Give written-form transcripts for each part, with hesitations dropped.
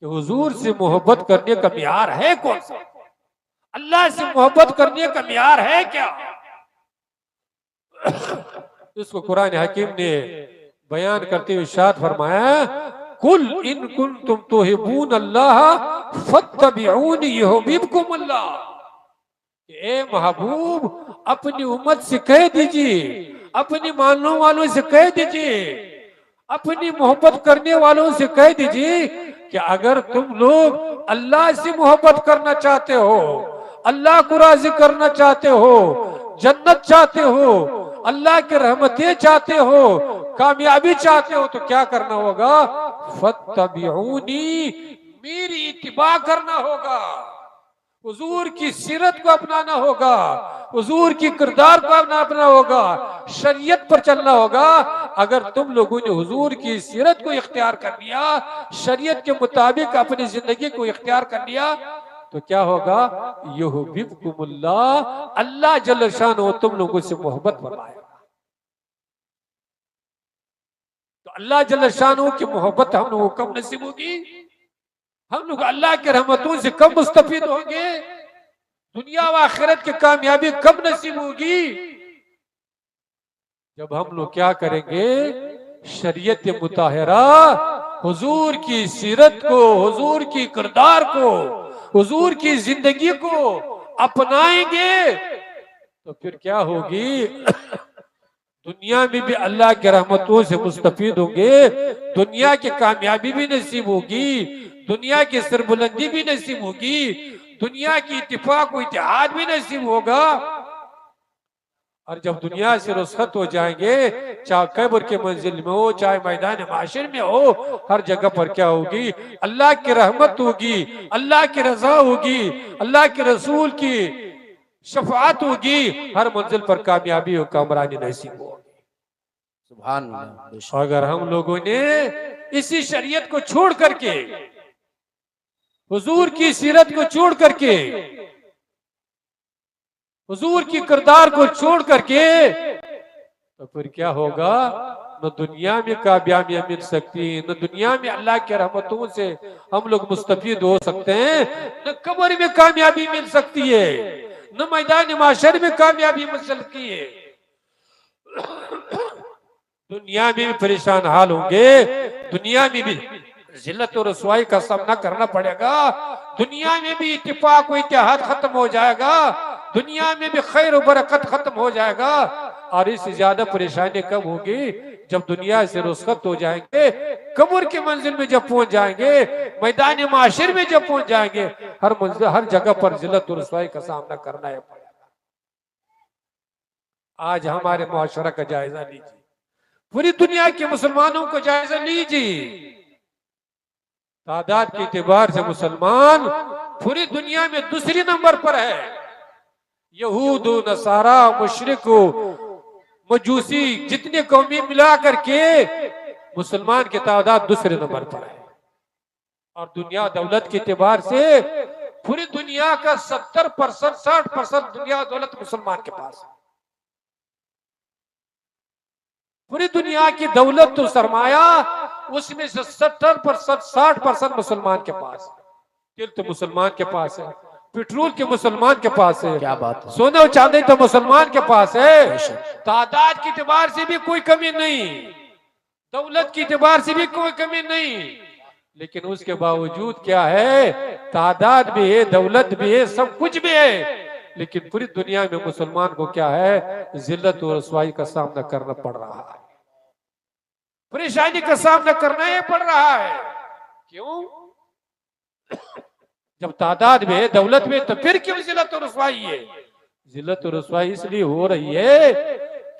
कि हुजूर से मोहब्बत करने का मियार है कौन सा? अल्लाह से मोहब्बत करने का मियार है क्या? इसको कुरान हकीम ने बयान करते हुए इरशाद फरमाया, कुल इन कुंतुम तुहिब्बून अल्लाह फत्तबिऊनी युहिब्बुकुम अल्लाह। ए महबूब, अपनी उम्मत से कह दीजिए, अपनी मानने वालों से कह दीजिए, अपनी मोहब्बत करने वालों से कह दीजिए कि अगर तुम लोग अल्लाह से मोहब्बत करना चाहते हो, अल्लाह को राजी करना चाहते हो, जन्नत चाहते हो, अल्लाह की रहमतें चाहते हो, कामयाबी चाहते हो, तो क्या करना होगा? फत्तबिऊनी, मेरी इत्तिबा करना होगा, हुजूर की सीरत को अपनाना होगा, हुजूर की किरदार को अपनाना होगा, शरीयत पर चलना होगा। अगर तुम लोगों ने हुजूर की सीरत को इख्तियार कर लिया, शरीयत के मुताबिक अपनी जिंदगी को इख्तियार कर लिया, तो क्या होगा? युहिब्बुकुमुल्लाह, अल्लाह जल्ल शानो तुम लोगों से मोहब्बत फरमाएगा। तो अल्लाह जल्ल शानो की मोहब्बत हम लोगों को कब नसीब होगी? हम लोग अल्लाह के रहमतों से कब मुस्तफीद होंगे? दुनिया व आखिरत की कामयाबी कब नसीब होगी? जब हम लोग क्या करेंगे? शरीयत मुताहिरा, हुजूर की सीरत को, हुजूर की किरदार को, हुजूर की जिंदगी को अपनाएंगे, तो फिर क्या होगी? दुनिया में भी अल्लाह के रहमतों से मुस्तफीद होंगे, दुनिया की कामयाबी भी नसीब होगी, दुनिया की सरबुलंदी भी नसीब होगी, दुनिया की इत्तिफाक व इत्तेहाद भी नसीब होगा। और जब दुनिया से रुखसत हो जाएंगे, चाहे कब्र के मंजिल में हो, चाहे मैदान माशर में हो, हर जगह पर क्या होगी? अल्लाह की रहमत होगी, अल्लाह की रजा होगी, अल्लाह के रसूल की शफाअत होगी, हर मंजिल पर कामयाबी और कामरानी नसीब होगी। सुभान अल्लाह। अगर हम लोगों ने इसी शरीयत को छोड़ करके, हुजूर की सीरत को छोड़ करके, हुजूर की किरदार को छोड़ करके, तो फिर क्या होगा? न दुनिया में कामयाबियां मिल सकती, न दुनिया में अल्लाह के रहमतों से हम लोग मुस्तफीद हो सकते हैं, न कब्र में कामयाबी मिल सकती है, न मैदान माशर में कामयाबी मिल सकती है। दुनिया में भी परेशान हाल होंगे, दुनिया में भी जिल्लत और रसवाई का सामना करना पड़ेगा, दुनिया में भी इत्तिफाक व इत्तेहाद खत्म हो जाएगा, दुनिया में भी खैर और बरकत खत्म हो जाएगा। और इससे ज्यादा परेशानी कब होगी? जब दुनिया से रुखसत हो जाएंगे, कब्र की मंजिल में जब पहुंच जाएंगे, मैदान माशर में जब पहुंच जाएंगे, हर मंजिल हर जगह पर जिल्लत और रसवाई का सामना करना है पड़ेगा। आज हमारे मुआशरा का जायजा लीजिए, पूरी दुनिया के मुसलमानों को जायजा लीजिए, तादाद के एतबार से मुसलमान पूरी दुनिया में दूसरी नंबर पर है। यहूद, नसारा, मुशरिक, मजूसी, जितने कौमी मिला करके मुसलमान की तादाद दूसरे नंबर पर है। और दुनिया दौलत के एतबार से पूरी दुनिया का 70% 60% दुनिया दौलत मुसलमान के पास है। पूरी दुनिया की दौलत तो सरमाया, उसमें से 70% 60% मुसलमान के पास है। तेल तो मुसलमान के पास है, पेट्रोल के मुसलमान के पास है, क्या बात है। सोने और चांदी तो मुसलमान के पास है। तादाद के एतबार से भी कोई कमी नहीं, दौलत के एतबार से भी कोई कमी नहीं, लेकिन उसके बावजूद क्या है? तादाद भी है, दौलत भी है, सब कुछ भी है, लेकिन पूरी दुनिया में मुसलमान को क्या है? जिल्लत और रसवाई का सामना करना पड़ रहा है, परेशानी का सामना करना ही पड़ रहा है। क्यों? जब तादाद में, दौलत में, तो फिर क्यों जिल्लत और रसवाई है? जिल्लत और रसवाई इसलिए हो रही है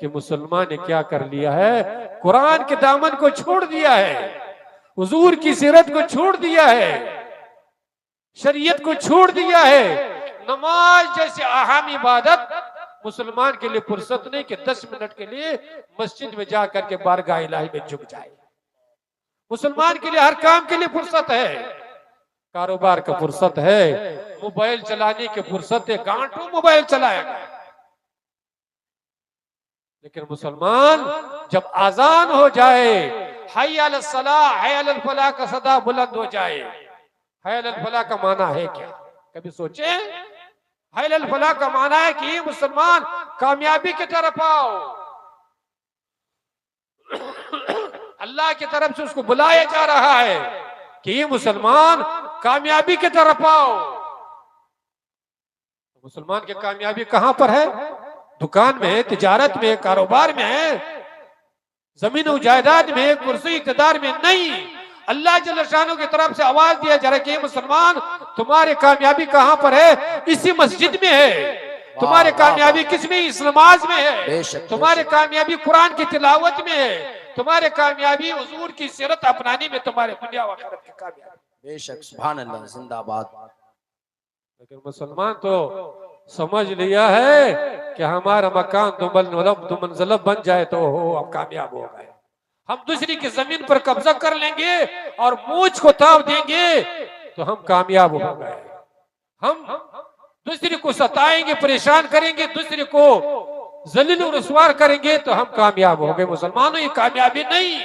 कि मुसलमान ने क्या कर लिया है? कुरान के दामन को छोड़ दिया है, हुजूर की सीरत को छोड़ दिया है, शरीयत को छोड़ दिया है। नमाज जैसे अहम इबादत मुसलमान के लिए फुर्सत नहीं कि 10 मिनट के लिए मस्जिद में जाकर के बारगाह इलाही में झुक जाए। मुसलमान के लिए हर काम के लिए फुर्सत है, कारोबार का फुर्सत है, मोबाइल चलाने की फुर्सत है, घंटों मोबाइल चलाएगा। लेकिन मुसलमान जब आजान हो जाए, हय्या अलस सलाह हय्या अलल फलाह का सदा बुलंद हो जाए, हैल फला का माना है क्या? कभी सोचे? हैल फला का माना है कि ये मुसलमान कामयाबी की तरफ आओ, अल्लाह की तरफ से उसको बुलाया जा रहा है कि ये मुसलमान कामयाबी की तरफ आओ। मुसलमान की कामयाबी कहां पर है? दुकान में है, तिजारत में, कारोबार में है, जमीन और जायदाद में, कुर्सी इक़्तिदार में नहीं। अल्लाह जल्ल शानो की तरफ से आवाज दिया जा रहा है कि मुसलमान तुम्हारी कामयाबी कहां पर है? इसी मस्जिद में है। तुम्हारी कामयाबी किसमें? इस नमाज में है। तुम्हारी कामयाबी कुरान की तिलावत में है। तुम्हारी कामयाबी हुजूर की सीरत अपनाने में तुम्हारे दुनिया व आखिरत की कामयाबी। बेशक, सुभान अल्लाह, जिंदाबाद। लेकिन मुसलमान तो समझ लिया है कि हमारा मकान दो मंजिला बन जाए तो हो, हम कामयाब हो गए। हम दूसरी की जमीन पर कब्जा कर लेंगे और मूंछ को ताव देंगे तो हम कामयाब हो गए। हम दूसरे को सताएंगे, परेशान करेंगे, दूसरे को जलील और रुसवार करेंगे तो हम कामयाब हो गए। मुसलमानों, ये कामयाबी नहीं।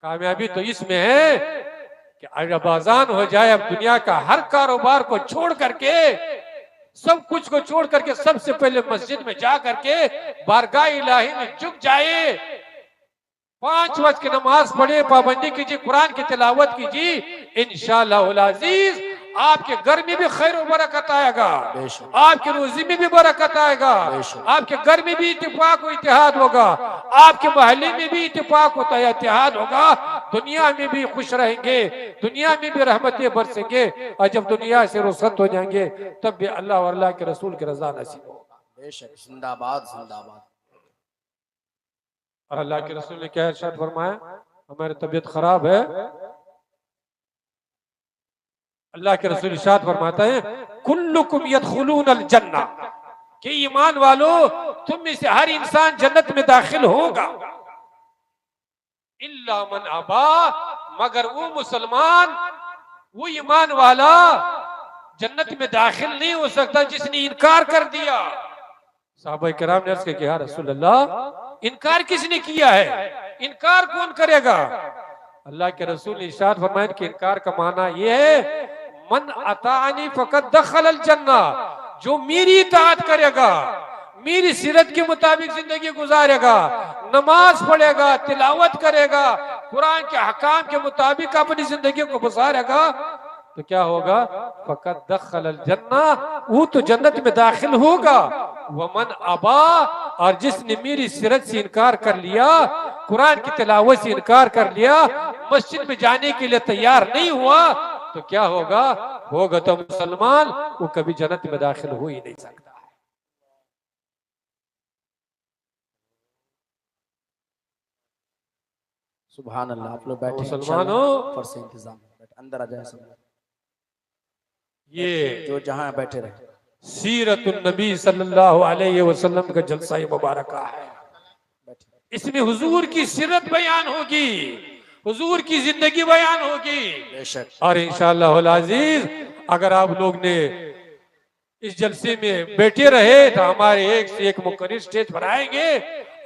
कामयाबी तो इसमें है कि अगर आजान हो जाए, अब दुनिया का हर कारोबार को छोड़ करके, सब कुछ को छोड़ करके सबसे पहले मस्जिद में जा करके बारगाह इलाही में झुक जाए, 5 वक्त की नमाज पढ़े, पाबंदी कीजिए, कुरान की तिलावत कीजिए, इंशाअल्लाह अजीज आपके घर में भी खैर और बरकत आएगा, आपकी रोजी में भी बरकत आएगा, आपके घर में भी इत्तेफाक और इत्तेहाद होगा, आपके मोहल्ले में भी इत्तेफाक होता है, इत्तेहाद होगा, दुनिया में भी खुश रहेंगे, दुनिया में भी रहमतें बरसेंगे, और जब दुनिया से रुखसत हो जाएंगे तब भी अल्लाह और अल्लाह के रसूल की रजा नसीब होगा। बेशक, जिंदाबाद जिंदाबाद। और अल्लाह के रसूल ने क्या इरशाद फरमाया? हमारी तबीयत खराब है, अल्लाह के रसूल इरशाद फरमाता है कुल्लुकुम यदखुलूनल जन्नह, कि ईमान वालों तुम में से हर इंसान जन्नत में दाखिल होगा, इल्ला मन अबा, मगर वो मुसलमान, वो ईमान वाला जन्नत में दाखिल नहीं हो सकता जिसने इनकार कर दिया। साहबा किराम ने अर्ज़ किया, या रसूल अल्लाह, इनकार किसने किया है? इनकार कौन करेगा? अल्लाह के रसूल ने इरशाद फरमाया कि इनकार का माना यह है, मन अतानी फकत दखलल जन्नह, जो मेरी इताअत करेगा, मेरी सीरत के मुताबिक जिंदगी गुजारेगा, नमाज पढ़ेगा, तिलावत करेगा, कुरान के हकाम के मुताबिक अपनी जिंदगी को गुजारेगा, तो क्या होगा? फकत दखलल जन्नह, वो तो जन्नत में दाखिल होगा। वमन अबा, और जिसने मेरी सीरत से इनकार कर लिया, कुरान की तिलावत से इनकार कर लिया, मस्जिद में जाने के लिए तैयार नहीं हुआ, तो क्या होगा? होगा तो मुसलमान वो कभी जन्नत में दाखिल हो ही नहीं सकता। सुभान अल्लाह। आप लोग बैठे, मुसलमानों पर से इंतजाम, अंदर आ जाए सब, ये जो जहां बैठे रहे। सीरतुन नबी सल्लल्लाहु अलैहि वसल्लम का जलसा मुबारक है। इसमें हुजूर की सीरत बयान होगी, हुजूर की जिंदगी बयान होगी, और इंशाअल्लाह अजीज अगर आप लोग ने इस जलसे में बैठे रहे तो हमारे एक से एक मुकर्रिर स्टेज पर आएंगे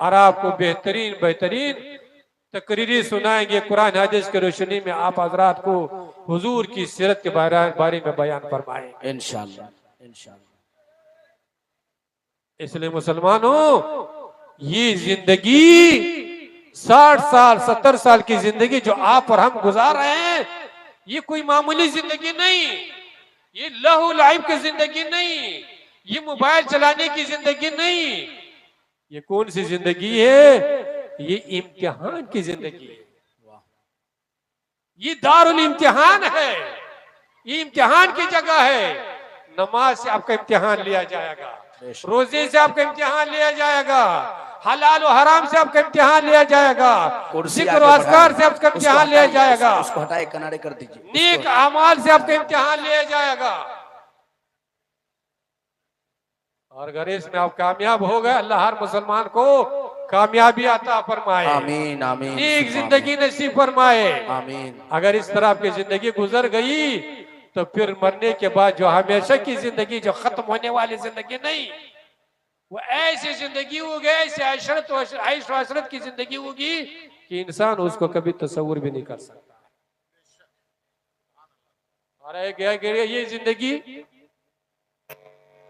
और आपको बेहतरीन बेहतरीन तकरीरें सुनाएंगे, कुरान हदीस की रोशनी में आप हजरात को हुजूर की सीरत के बारे में बयान फरमाएंगे इंशाअल्लाह इंशाअल्लाह। इसलिए मुसलमानों, ये जिंदगी 60 साल 70 साल की जिंदगी जो आप और हम गुजार रहे हैं, ये कोई मामूली जिंदगी नहीं, ये लहू लाइब की जिंदगी नहीं, ये मोबाइल चलाने की जिंदगी नहीं। ये कौन सी जिंदगी है? ये इम्तिहान की जिंदगी है, ये दारुल इम्तिहान है, ये इम्तिहान की जगह है। नमाज से आपका इम्तिहान लिया जाएगा, रोजे से आपका इम्तिहान लिया जाएगा, हलाल और हराम से आपका इम्तिहान लिया जाएगा, जिक्र और अज़कार से आपका इम्तिहान लिया जाएगा, उसको हटाए किनारे कर दीजिए, नेक अमाल से आपका इम्तिहान लिया जाएगा। और अगर इसमें आप कामयाब हो गए, अल्लाह हर मुसलमान को कामयाबी अता फरमाए, आमीन आमीन, नेक जिंदगी नसीब फरमाए, आमीन। अगर इस तरह आपकी जिंदगी गुजर गई तो फिर मरने के बाद जो हमेशा की जिंदगी, जो खत्म होने वाली जिंदगी नहीं, वो ऐसी जिंदगी होगी, ऐसी ऐश अशरत की जिंदगी होगी कि इंसान उसको कभी तस्वुर भी नहीं कर सकता। अरे गया गया ये जिंदगी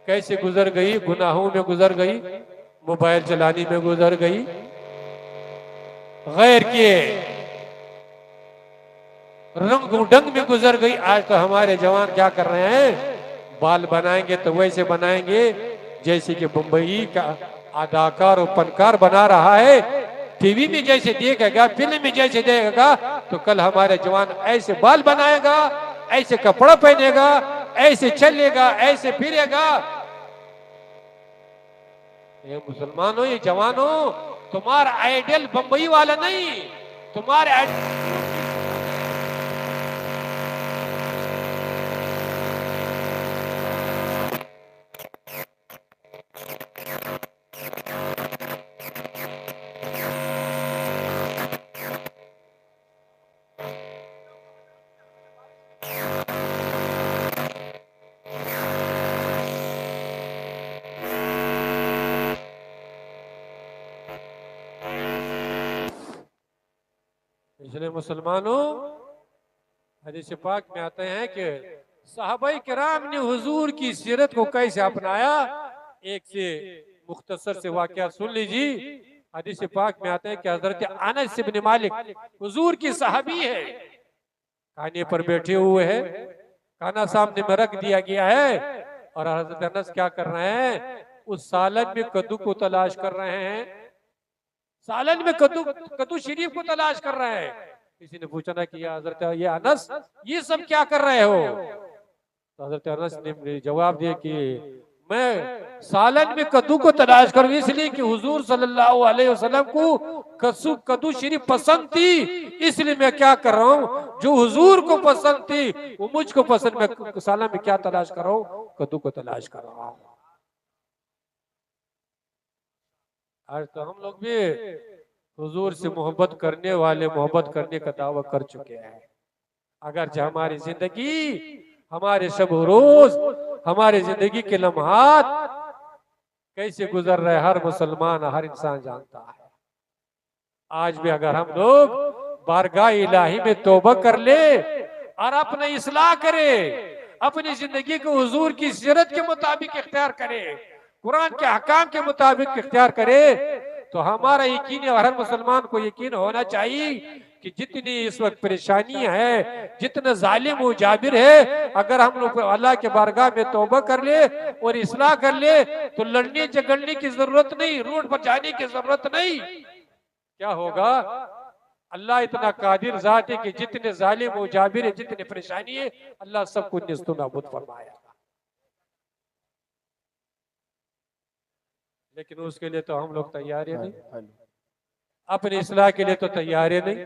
कैसे गुजर गई, गुनाहों में गुजर गई, मोबाइल चलाने में गुजर गई, गैर के रंग उडंग में गुजर गई। आज तो हमारे जवान क्या कर रहे हैं, बाल बनाएंगे तो वैसे बनाएंगे जैसे कि मुंबई का अदाकार और फनकार बना रहा है। टीवी में जैसे देखेगा, फिल्म में जैसे देखेगा, तो कल हमारे जवान ऐसे बाल बनाएगा, ऐसे कपड़ा पहनेगा, ऐसे चलेगा, ऐसे फिरेगा। ये मुसलमानों, ये जवानों, तुम्हारा आइडियल बंबई वाला नहीं, तुम्हारे इसलिए मुसलमानों, हदीस पाक में आते हैं कि सहाबाई किराम ने हुजूर की सीरत को कैसे अपनाया। एक से मुख्तसर से वाकया सुन लीजिए। हदीस पाक में आते हैं कि हजरत अनस इब्न मालिक हुजूर की सहाबी है, खाने पर बैठे हुए हैं, खाना सामने में रख दिया गया है और हजरत अनस क्या कर रहे हैं, उस सालन में कद्दू को तलाश कर रहे हैं, सालन में कद्दू शरीफ को तलाश कर रहे हैं। किसी ने पूछा ना कि हजरत ये अनस ये सब क्या कर रहे हो, तो हजरत अनस ने जवाब दिया कि मैं सालन में कद्दू को तलाश करूं इसलिए कि हुजूर सल्लल्लाहु अलैहि वसल्लम को कद्दू शरीफ पसंद थी, इसलिए मैं क्या कर रहा हूं, जो हुजूर को पसंद थी वो मुझको पसंद, मैं सालन में क्या तलाश कर रहा हूं, कद्दू को तलाश कर रहा हूं। आज तो हम लोग भी हुजूर से मोहब्बत करने वाले मोहब्बत करने का दावा कर चुके हैं। अगर जो हमारी जिंदगी, हमारे शब रोज, हमारे जिंदगी के लम्हात कैसे गुजर रहे हर मुसलमान, हर इंसान जानता है। आज भी अगर हम लोग बारगाह इलाही में तौबा कर ले और अपना इस्लाह करे, अपनी जिंदगी को हुजूर की सीरत के मुताबिक इख्तियार करे, कुरान के हकाम के मुताबिक इख्तियार करे, तो हमारा यकीन है, हर मुसलमान को यकीन होना चाहिए कि जितनी इस वक्त परेशानी है, जितना जालिम व जाबिर है, अगर हम लोग अल्लाह के बारगाह में तौबा कर ले और इस्लाह कर ले तो लड़ने झगड़ने की जरूरत नहीं, रोड पर जाने की जरूरत नहीं। क्या होगा, अल्लाह इतना कादिर जात है कि जितने जालिम व जाबिर है, जितनी परेशानी है, अल्लाह सबको निस्तो नाबूद फरमाया। लेकिन उसके लिए तो हम लोग तैयार ही नहीं, अपने इस्लाह के लिए तो तैयार ही नहीं,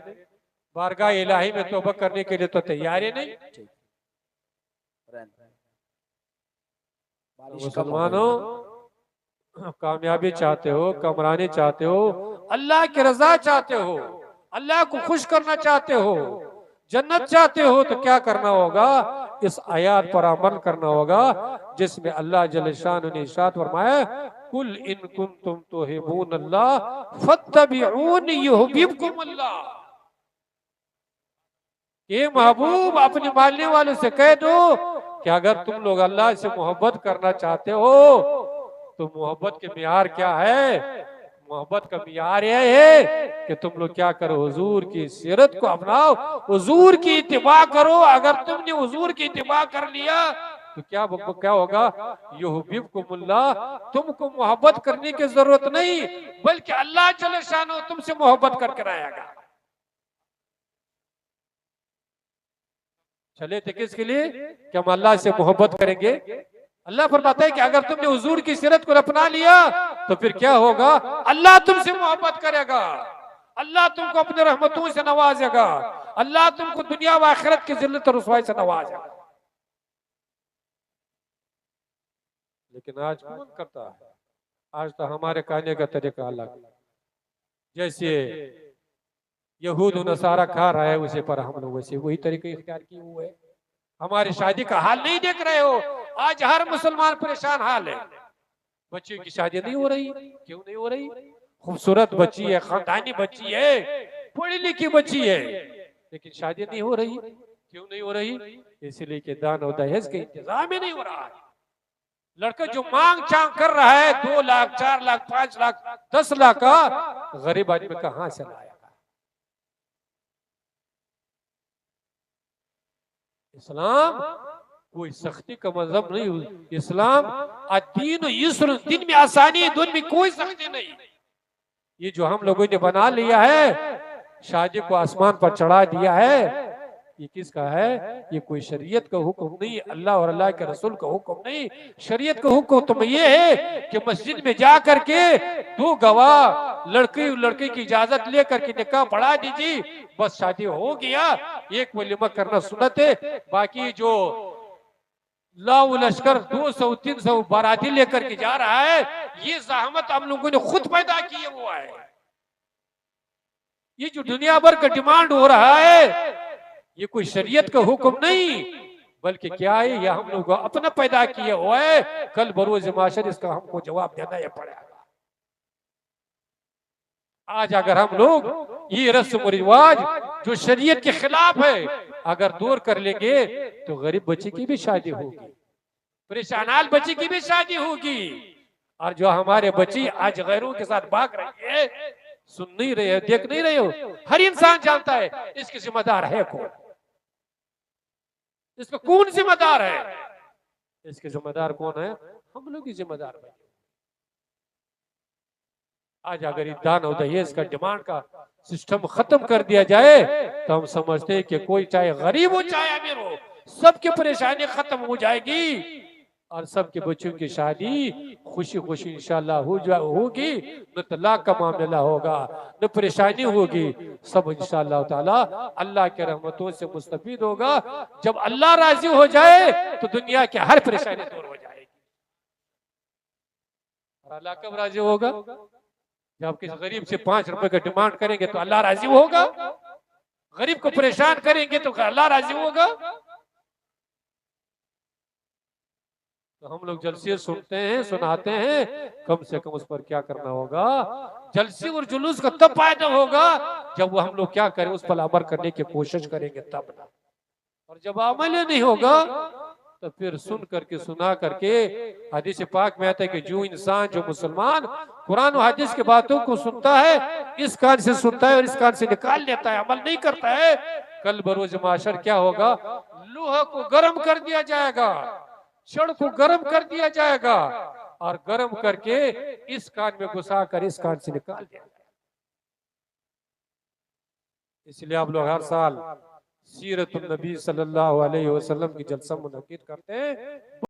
बारगाह इलाही में तौबा करने के लिए तो तैयार ही नहीं। मुसलमानों, कामयाबी चाहते हो, कमरानी चाहते हो, अल्लाह की रजा चाहते हो, अल्लाह को खुश करना चाहते हो, जन्नत चाहते हो, तो क्या करना होगा, इस आयात पर अमल करना होगा जिसमें अल्लाह जल्ल शान ने इरशाद फरमाया, कुल इन कुंतुम तुहिब्बून अल्लाह फत्तबिऊनी युहिब्बुकुम अल्लाह। ये महबूब अपने मानने वालों से कह दो कि अगर तुम लोग अल्लाह से मोहब्बत करना चाहते हो तो मोहब्बत के मियार क्या है, मोहब्बत का मियार यह है कि तुम लोग क्या करो, हुजूर की सीरत को अपनाओ, हुजूर की इत्तिबा करो। अगर तुमने हुजूर की इत्तिबा कर लिया तो क्या होगा, युहिब्बुकुमुल्लाह, तुमको मोहब्बत करने की जरूरत नहीं, बल्कि अल्लाह जल्ल शानो तुमसे मोहब्बत करके रहेगा। चले थे किसके लिए, कि हम अल्लाह से मोहब्बत करेंगे। अल्लाह फरमाता है कि अगर तुमने हुजूर की सीरत को अपना लिया तो फिर क्या होगा, अल्लाह तुमसे मोहब्बत करेगा, अल्लाह तुमको अपने रहमतों से नवाजेगा, अल्लाह तुमको दुनिया व आखिरत की जिल्लत और रुसवाई से नवाजेगा। लेकिन आज कौन करता है, आज तो हमारे कहने का तरीका अलग, जैसे यहूद नसारा खा रहा है उसे पर हम लोग वैसे वही तरीके इख्तियार किए हुए हैं। हमारी शादी का हाल नहीं देख रहे हो, आज हर मुसलमान परेशान हाल है, बच्चियों की शादी नहीं हो रही, क्यों नहीं हो रही, खूबसूरत बच्ची है, खानदानी बच्ची है, पढ़ी लिखी बच्ची है, लेकिन शादी नहीं हो रही। क्यों नहीं हो रही? इसलिए कि दान और दहेज का इंतजाम ही नहीं हो रहा है। लड़का जो मांग चांग कर रहा है 2 लाख 4 लाख 5 लाख 10 लाख का, गरीब आदमी कहां से लाएगा? इस्लाम कोई सख्ती का मजहब नहीं। इस्लाम दीन युस्र, दिन में आसानी है, दिन में कोई सख्ती नहीं। ये जो हम लोगों ने बना लिया है, शादी को आसमान पर चढ़ा दिया है, ये किसका है? ये कोई शरीयत का हुक्म नहीं, अल्लाह और अल्लाह के रसूल का हुक्म नहीं। शरीयत का हुक्म तो ये है कि मस्जिद में जा करके 2 गवाह लड़के की इजाजत लेकर के निकाह पढ़ा दीजिए, बस शादी हो गया। एक वलीमा करना सुन्नत है, बाकी जो लाओ लश्कर 200-300 बाराती लेकर के जा रहा है, ये जहमत हम लोगों ने खुद पैदा की हुआ है। ये जो दुनिया भर का डिमांड हो रहा है, ये कोई शरीयत का हुक्म नहीं, बल्कि क्या है, ये हम लोग अपना पैदा किया हुआ है। कल बरोज माशर इसका हमको जवाब देना ही पड़ेगा। आज अगर हम लोग ये रस्म रिवाज जो शरीयत के खिलाफ है अगर दूर कर लेंगे, तो गरीब बच्चे की भी शादी होगी, परेशानाल बच्चे की भी शादी होगी। और जो हमारे बच्चे आज गैरों के साथ भाग रही है, सुन नहीं रहे हो, देख नहीं रहे हो, हर इंसान जानता है इसकी जिम्मेदार है कौन, इसका कौन जिम्मेदार है? इसके जिम्मेदार कौन है? हम लोग ही जिम्मेदार बने। आज अगर दान और दहेज का डिमांड का सिस्टम खत्म कर दिया जाए, तो हम समझते हैं कि कोई चाहे गरीब हो चाहे अमीर हो, सबकी परेशानी खत्म हो जाएगी और सबके बच्चों की शादी खुशी खुशी इंशाल्लाह होगी। न तलाक का मामला होगा, न परेशानी होगी, सब इंशाल्लाह ताला अल्लाह के रहमतों से मुस्तफीद होगा। जब अल्लाह राजी हो जाए तो दुनिया की हर परेशानी दूर हो जाएगी। और अल्लाह कब राजी होगा? जब किसी गरीब से 5 रुपए का डिमांड करेंगे तो अल्लाह राजी होगा। गरीब को परेशान करेंगे तो अल्लाह राजी होगा। तो हम लोग जलसे सुनते हैं, सुनाते हैं, कम से कम उस पर क्या करना होगा? जलसे और जुलूस का तब फायदा होगा जब वो हम लोग क्या करें, उस पर अमल करने की कोशिश करेंगे तब ना। और जब अमल नहीं होगा तो फिर सुन करके सुना करके, हदीस पाक में आता है कि जो इंसान, जो मुसलमान कुरान और हदीस की बातों को सुनता है, इस कान से सुनता है और इस कान से निकाल लेता है, अमल नहीं करता है, कल बरोज माशर क्या होगा? लोहा को गर्म कर दिया जाएगा, छड़ को गर्म कर दिया जाएगा और गर्म करके इस कान में घुसा कर इस कान से निकाल दिया जाएगा। इसलिए आप लोग हर साल सीरतुन नबी सल्लल्लाहु अलैहि वसल्लम की जलसा मुनक्किद करते हैं।